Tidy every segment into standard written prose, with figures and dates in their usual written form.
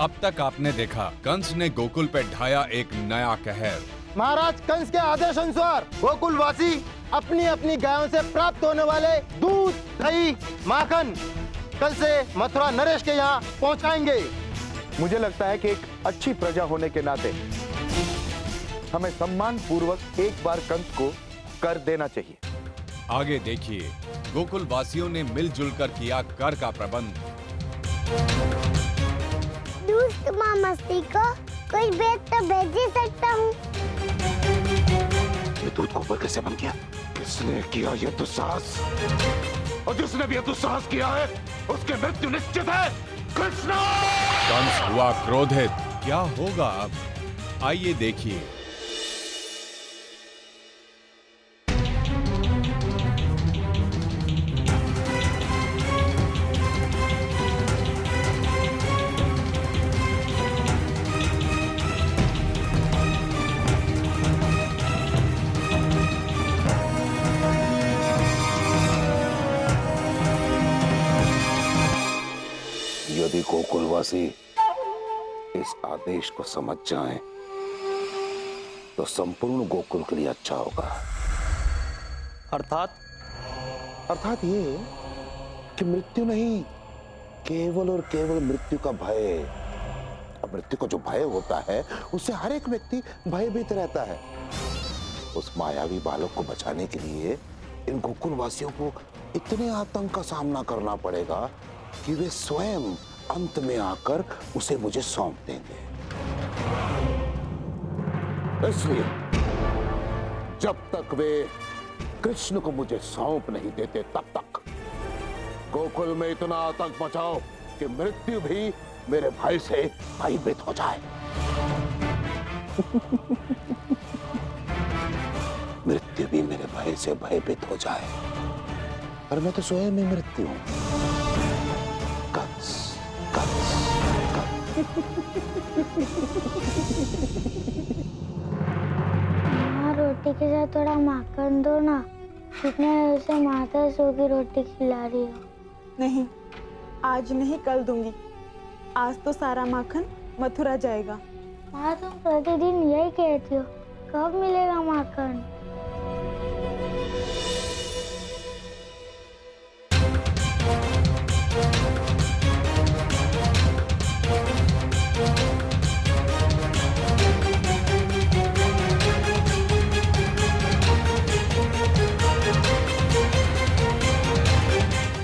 अब तक आपने देखा कंस ने गोकुल पे ढाया एक नया कहर। महाराज कंस के आदेश अनुसार गोकुलवासी अपनी अपनी गायों से प्राप्त होने वाले दूध, दही, माखन कल से मथुरा नरेश के यहाँ पहुँचाएंगे। मुझे लगता है कि एक अच्छी प्रजा होने के नाते हमें सम्मान पूर्वक एक बार कंस को कर देना चाहिए। आगे देखिए, गोकुल वासियों ने मिलजुल कर किया कर का प्रबंध। दोस्त मस्ती को कोई भेज तो भेज ही सकता हूँ। ये दूध को ऊपर कैसे बंद किया? किसने किया ये दुस्साहस? और जिसने भी ये दुस्साहस किया है उसकी मृत्यु निश्चित है। कृष्ण! कंस हुआ क्रोधित। क्या होगा अब, आइए देखिए। यदि गोकुलवासी इस आदेश को समझ जाएं, तो संपूर्ण गोकुल के लिए अच्छा होगा। अर्थात ये कि मृत्यु नहीं, केवल और केवल मृत्यु का भय। अब मृत्यु का जो भय होता है उससे हर एक व्यक्ति भयभीत रहता है। उस मायावी बालक को बचाने के लिए इन गोकुलवासियों को इतने आतंक का सामना करना पड़ेगा कि वे स्वयं अंत में आकर उसे मुझे सौंप देंगे। इसलिए जब तक वे कृष्ण को मुझे सौंप नहीं देते तब तक गोकुल में इतना आतंक मचाओ कि मृत्यु भी मेरे भय से भयभीत हो जाए। मृत्यु भी मेरे भय से भयभीत हो जाए। और मैं तो स्वयं ही मृत्यु हूं। कंस, कंस, रोटी के साथ थोड़ा माखन दो ना, कितने उसे माता सो की रोटी खिला रही हो। नहीं, आज नहीं कल दूंगी। आज तो सारा माखन मथुरा जाएगा। माँ तुम प्रतिदिन यही कहती हो, कब मिलेगा माखन?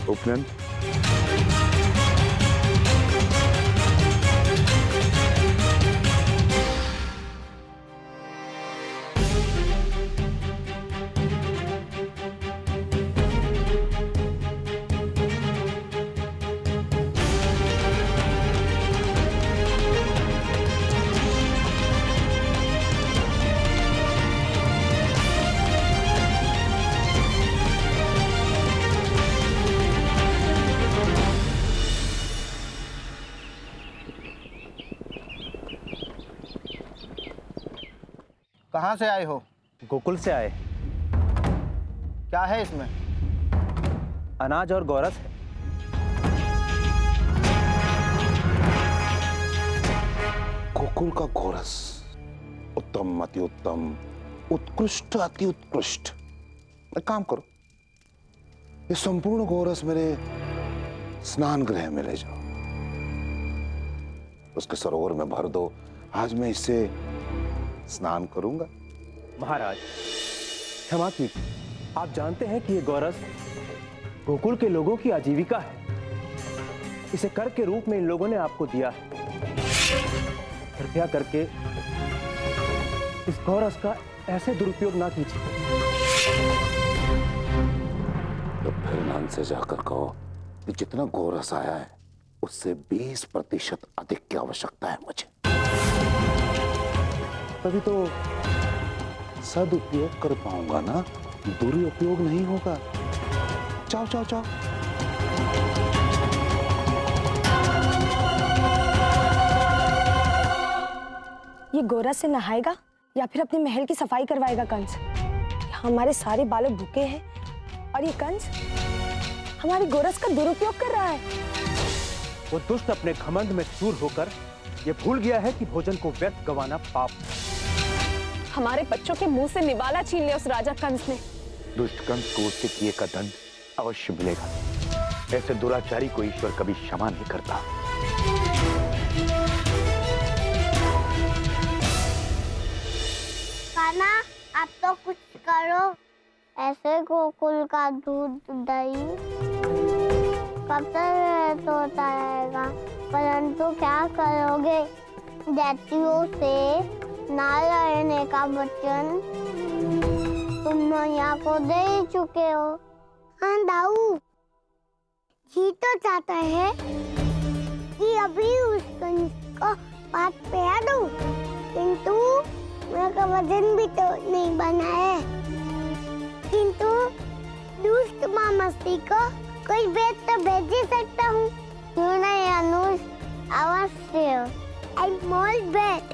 उपनयन कहाँ से आए हो? गोकुल से आए। क्या है इसमें? अनाज और गोरस है। गोकुल का गोरस उत्तम, अति उत्तम, उत्कृष्ट, अति उत्कृष्ट। एक काम करो, ये संपूर्ण गोरस मेरे स्नान गृह में ले जाओ, उसके सरोवर में भर दो। आज मैं इससे स्नान करूंगा। महाराज क्षमा कीजिए, आप जानते हैं कि ये गोरस गोकुल के लोगों की आजीविका है। इसे कर के रूप में इन लोगों ने आपको दिया है। कृपया करके इस गोरस का ऐसे दुरुपयोग ना कीजिए। तो फिर नान से जाकर कहो कि जितना गोरस आया है उससे 20% अधिक की आवश्यकता है मुझे। तभी तो सदुपयोग कर पाऊंगा ना, दुरुपयोग नहीं होगा। जाओ जाओ जाओ। ये गोरस से नहाएगा या फिर अपने महल की सफाई करवाएगा कंस? हमारे सारे बालक भूखे हैं और ये कंस हमारे गोरस का दुरुपयोग कर रहा है। वो दुष्ट अपने घमंड में चूर होकर ये भूल गया है कि भोजन को व्यर्थ गंवाना पाप है। हमारे बच्चों के मुंह से निवाला छीन लिया उस राजा कंस ने। दुष्ट कंस को उसके किए का दंड अवश्य मिलेगा। ऐसे दुराचारी को ईश्वर कभी क्षमा नहीं करता। कान्हा, आप तो कुछ करो। ऐसे गोकुल का दूध दही कब तक होता रहेगा? परंतु क्या करोगे? दैत्यों से ना लड़ने का वचन तुम मैया को दे ही चुके हो। हाँ दाऊ, जी तो चाहता है कि अभी उस कंस को बात पे आ दूं, किंतु मेरा वजन भी तो नहीं बना है। किंतु दुष्ट मामसी को कोई भेज तो भेज ही सकता हूँ, क्यों नहीं अनुज? अवश्य, आई स्मॉल बेट।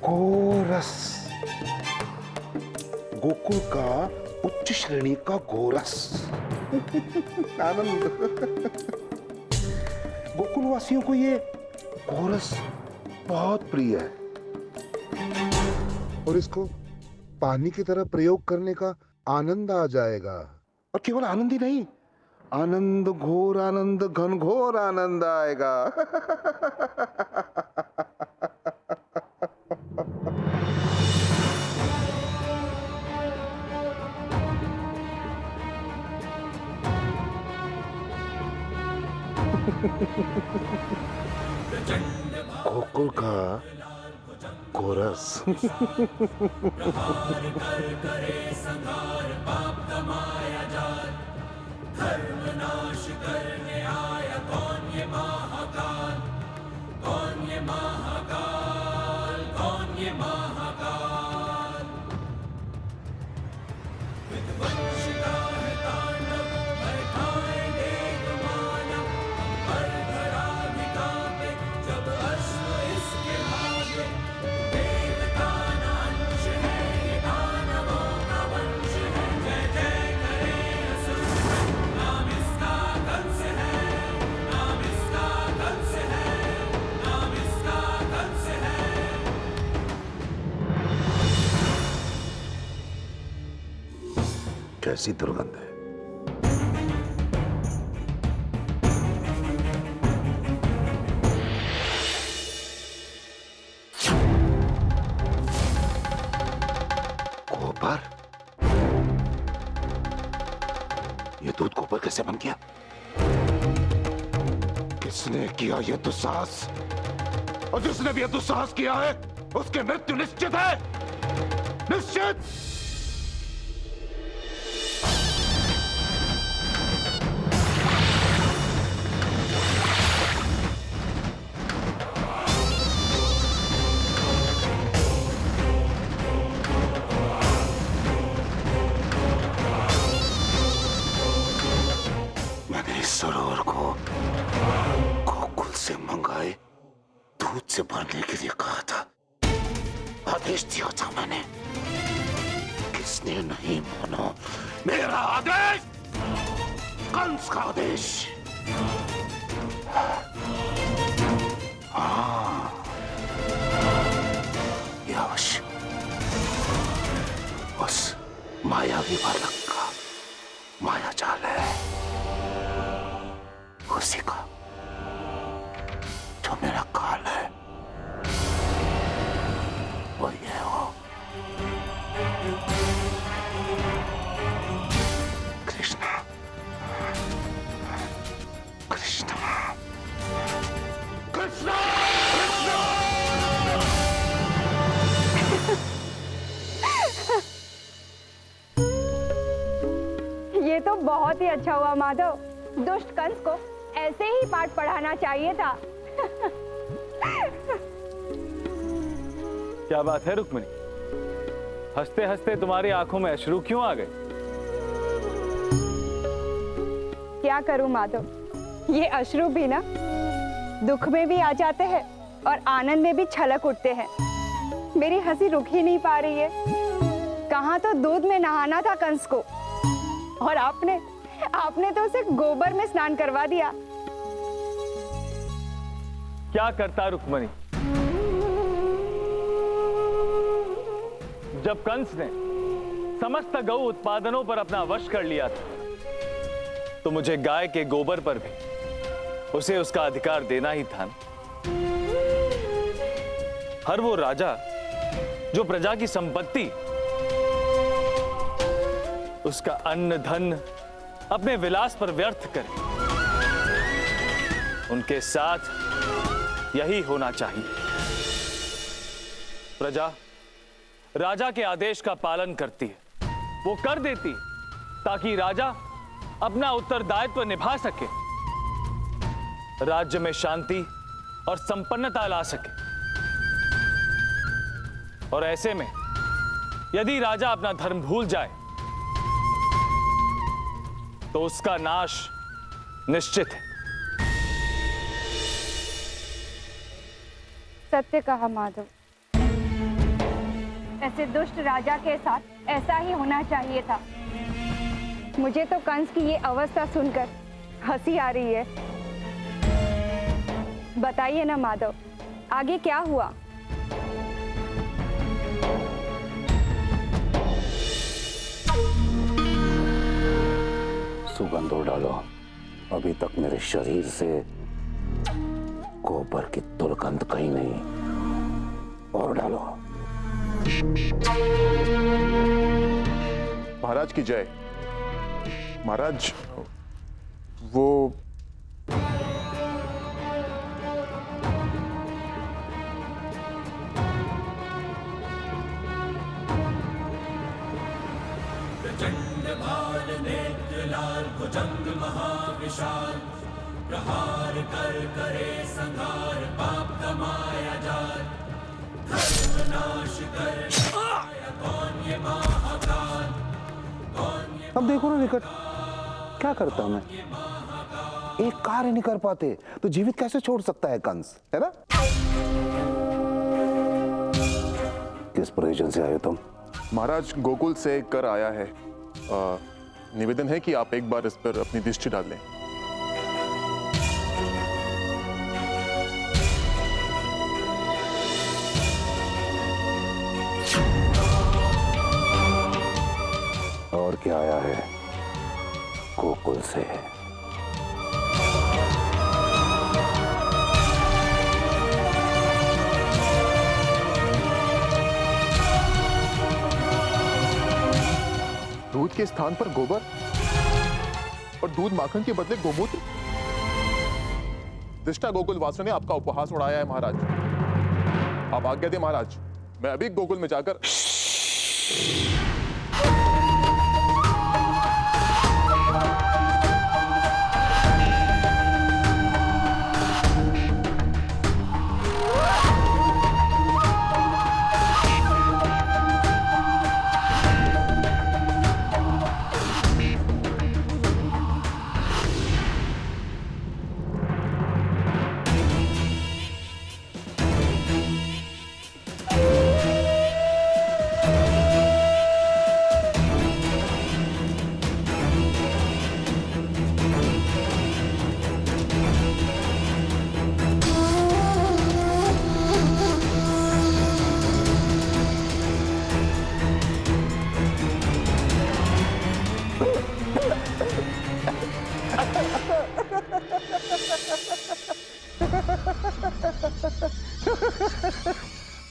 गोरस, गोकुल का उच्च श्रेणी का गोरस। आनंद। गोकुल वासियों को ये गोरस बहुत प्रिय है और इसको पानी की तरह प्रयोग करने का आनंद आ जाएगा। और केवल आनंद ही नहीं, आनंद, घोर आनंद, घनघोर आनंद आएगा। गोकुल का गोरस। कैसी दुर्गंध है। गोबर? ये दूध गोबर कैसे बन गया? किसने किया ये दुस्साहस? और जिसने भी ये दुस्साहस किया है उसकी मृत्यु निश्चित है, निश्चित। सरोवर को गोकुल से मंगाए दूध से भरने के लिए कहा था, आदेश दिया था मैंने। किसने नहीं माना मेरा आदेश? कंस का आदेश। हाँ, यह अवश्य उस मायावी बालक का माया जाल है, उसी का जो मेरा काल है। वो ये हो कृष्णा, कृष्णा, कृष्णा, कृष्णा। ये तो बहुत ही अच्छा हुआ माधव। दुष्ट कंस को ऐसे ही पाठ पढ़ाना चाहिए था। क्या बात है रुक्मिणी, हंसते हंसते तुम्हारी आंखों में अश्रु क्यों आ गए? क्या करूं माधव, ये अश्रु भी ना दुख में भी आ जाते हैं और आनंद में भी छलक उठते हैं। मेरी हंसी रुक ही नहीं पा रही है। कहाँ तो दूध में नहाना था कंस को, और आपने तो उसे गोबर में स्नान करवा दिया। क्या करता रुक्मिणी, जब कंस ने समस्त गौ उत्पादनों पर अपना वश कर लिया था, तो मुझे गाय के गोबर पर भी उसे उसका अधिकार देना ही था। हर वो राजा जो प्रजा की संपत्ति, उसका अन्न धन अपने विलास पर व्यर्थ करे, उनके साथ यही होना चाहिए। प्रजा राजा के आदेश का पालन करती है, वो कर देती ताकि राजा अपना उत्तरदायित्व निभा सके, राज्य में शांति और संपन्नता ला सके। और ऐसे में यदि राजा अपना धर्म भूल जाए तो उसका नाश निश्चित है। सत्य कहा माधव, ऐसे दुष्ट राजा के साथ ऐसा ही होना चाहिए था। मुझे तो कंस की ये अवस्था सुनकर हंसी आ रही है। बताइए ना माधव, आगे क्या हुआ? सुगंध और डालो, अभी तक मेरे शरीर से गोबर की दुर्गंध कहीं नहीं। और डालो। महाराज की जय। महाराज, वो भुजंग महाविशाल, प्रहार कर करे संहार, पाप कमाया जात, धर्म नाश कर कौन ये महाकाल, कौन ये। अब देखो ना निकट, क्या करता मैं? एक कार्य नहीं कर पाते तो जीवित कैसे छोड़ सकता है कंस, है ना? किस प्रयोजन से आए तुम? महाराज गोकुल से कर आया है। निवेदन है कि आप एक बार इस पर अपनी दृष्टि डाल लें। और क्या आया है गोकुल से? दूध के स्थान पर गोबर और दूध माखन के बदले गोमूत्र। दृष्टा गोकुल वासियों ने आपका उपहास उड़ाया है महाराज। आप आज्ञा दें महाराज, मैं अभी गोकुल में जाकर।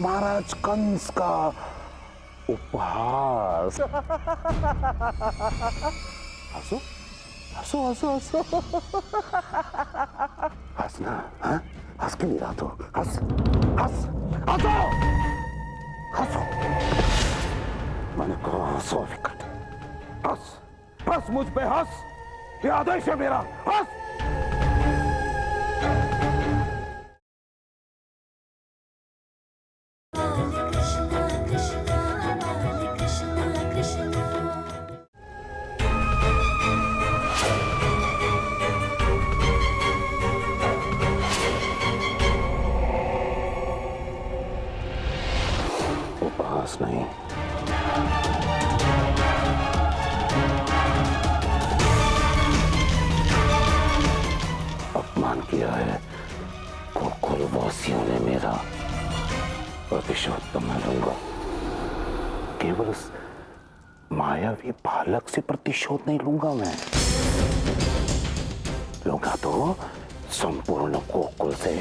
महाराज कंस का उपहास। हंसो हंसो हंसो हंसो, हंसना, हाँ? हंस के नहीं रहा तो हंस हंस हंसो हंसो। मैंने कहा हंसो विकट, हंस हंस मुझ पे हंस, ये आदेश है मेरा, हंस। कृष्ण विश्वास नहीं। अपमान किया है गोकुल वासियों ने मेरा, प्रतिशोध तो मैं लूंगा। केवल उस मायावी बालक से प्रतिशोध नहीं लूंगा मैं, लूंगा तो संपूर्ण गोकुल से,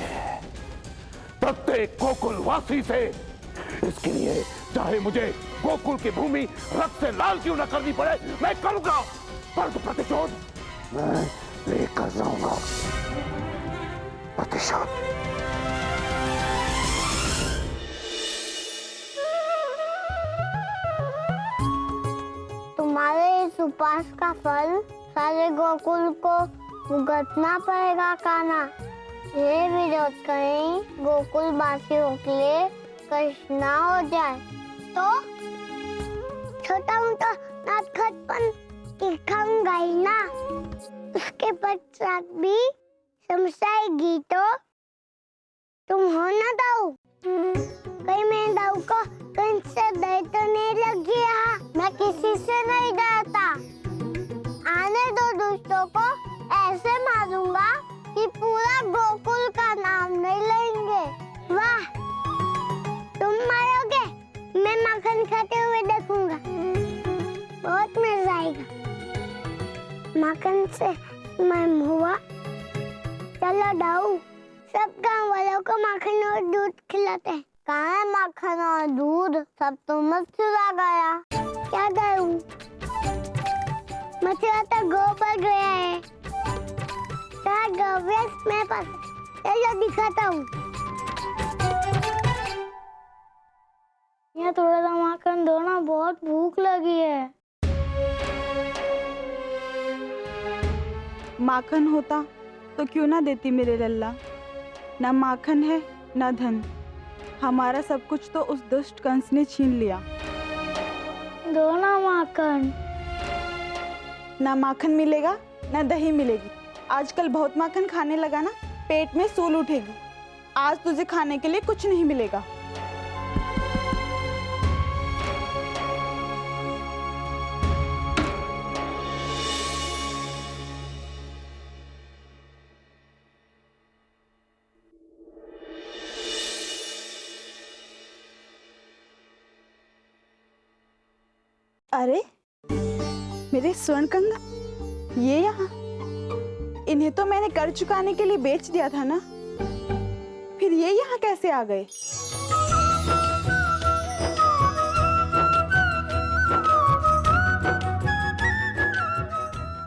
प्रत्येक गोकुल वासी से। इसके लिए चाहे मुझे गोकुल की भूमि रक्त से लाल क्यों न करनी पड़े, मैं करूंगा, परंतु प्रतिशोध मैं लेकर जाऊंगा। प्रतिशोध। तुम्हारे इस उपवास का फल सारे गोकुल को भुगतना पड़ेगा कान्हा। ये विरोध कहीं गोकुल वासियों के लिए कष्ट ना हो जाए तो छोटा मोटा नटखटपन दिखाऊंगा ही ना। उसके पश्चात भी समझाएगी तो तुम हो ना दाऊ। कहीं मैं दाऊ को कहीं से डर तो नहीं लग गया। मैं किसी से नहीं डरता। आने दो दुष्टों को, ऐसे मारूंगा कि पूरा गोकुल का नाम नहीं लेंगे। वाह, तुम मारोगे, मैं माखन खाते हुए देखूंगा, बहुत मजा आएगा। माखन से मैं हुआ। चलो दाऊ, सब गांव वालों को माखन और दूध खिलाते हैं। कहाँ है माखन और दूध? सब तो मत चुरा गया। क्या करूं? मथुरा तो गोबर गया है। मेरे पास चलो दिखाता हूँ। यहाँ थोड़ा सा माखन दो ना, बहुत भूख लगी है। माखन होता तो क्यों ना देती मेरे लल्ला। ना माखन है ना धन, हमारा सब कुछ तो उस दुष्ट कंस ने छीन लिया। दो ना माखन। ना माखन मिलेगा ना दही मिलेगी। आजकल बहुत माखन खाने लगा ना, पेट में सूल उठेगी। आज तुझे खाने के लिए कुछ नहीं मिलेगा। अरे मेरे स्वर्ण कंगा, ये यहाँ? इन्हें तो मैंने कर चुकाने के लिए बेच दिया था ना, फिर ये यहाँ कैसे आ गए?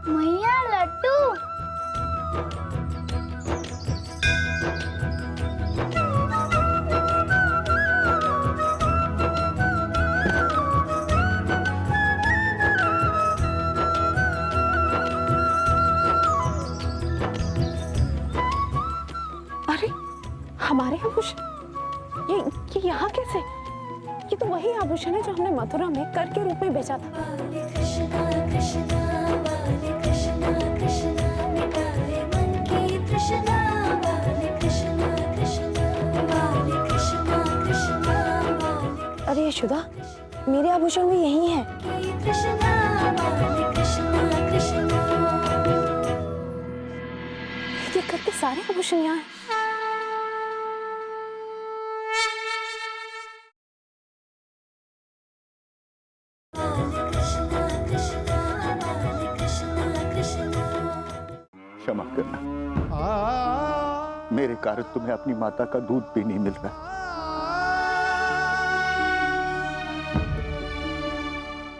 मैया लट्टू। हमारे आभूषण ये यहाँ कैसे? ये तो वही आभूषण है जो हमने मथुरा में कर के रूप में बेचा था। अरे यशोदा, मेरे आभूषण भी यही है। ये करके सारे आभूषण यहाँ हैं। क्षमा करना, मेरे कारण तुम्हें अपनी माता का दूध भी नहीं मिल रहा।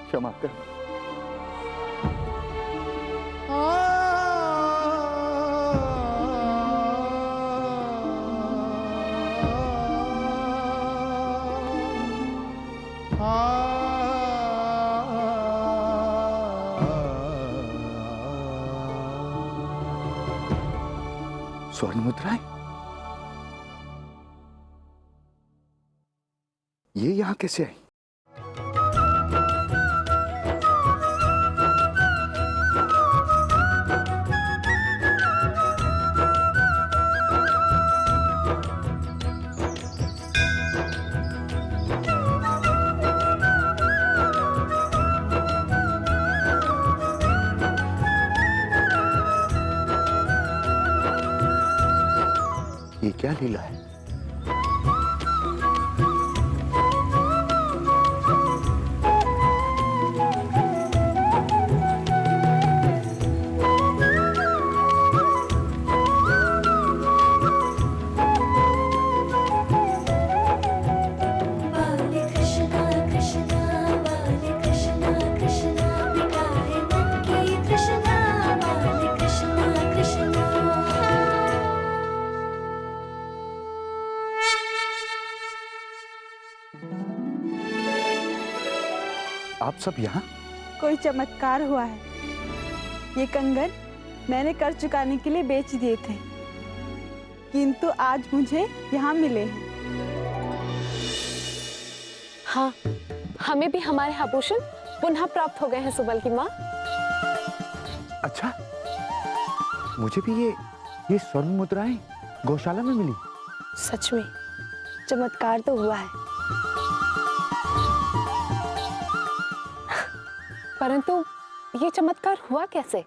क्षमा करना। स्वर्ण मुद्राएं, ये यहां कैसे आई? ये क्या लीला है? आप सब यहाँ? कोई चमत्कार हुआ है। ये कंगन मैंने कर्ज चुकाने के लिए बेच दिए थे, किंतु आज मुझे यहाँ मिले हैं। हाँ, हमें भी हमारे आभूषण पुनः प्राप्त हो गए हैं सुबल की माँ। अच्छा, मुझे भी ये स्वर्ण मुद्राएं गौशाला में मिली। सच में चमत्कार तो हुआ है। परंतु ये चमत्कार हुआ कैसे?